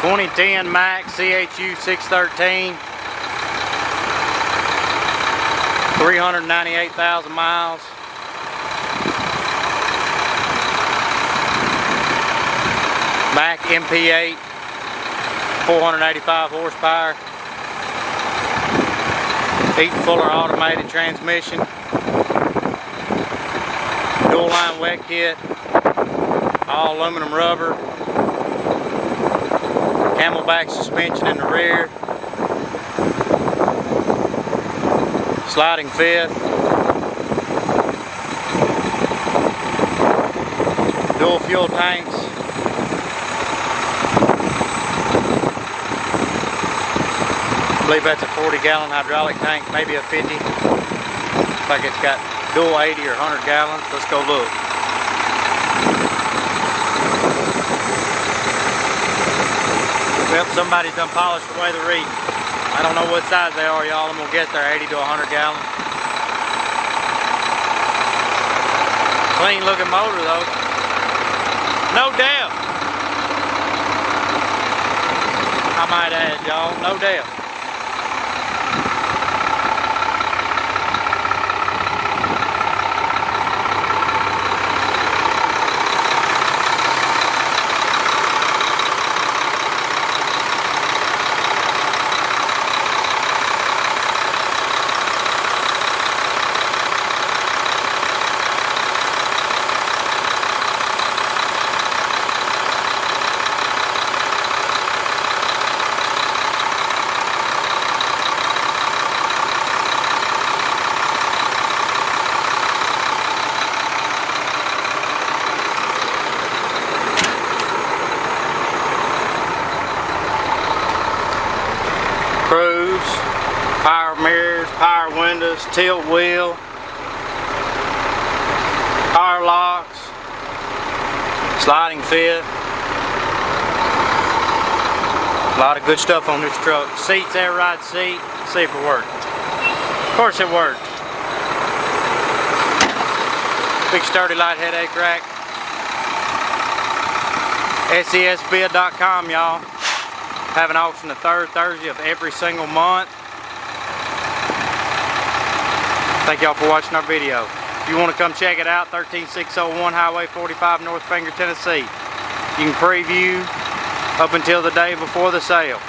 2010 MACK CHU613. 398,000 miles. MACK MP8, 485 horsepower. Eaton Fuller automated transmission. Dual line wet kit. All aluminum rubber. CAMELBAK suspension in the rear. Sliding fifth. Dual fuel tanks. I believe that's a 40-gallon hydraulic tank, maybe a 50. Looks like it's got dual 80 or 100 gallons. Let's go look. Well, somebody's done polished away the reading. I don't know what size they are, y'all. I'm gonna guess they're 80 to 100 gallons. Clean looking motor though. No doubt. I might add, y'all, no doubt. Cruise, power mirrors, power windows, tilt wheel, power locks, sliding fifth. A lot of good stuff on this truck. Seats, air ride seat. Let's see if it works. Of course it works. Big sturdy light headache rack. SESbid.com, y'all. Have an auction the third Thursday of every single month. Thank y'all for watching our video. If you want to come check it out, 13601 Highway 45, North Finger, Tennessee. You can preview up until the day before the sale.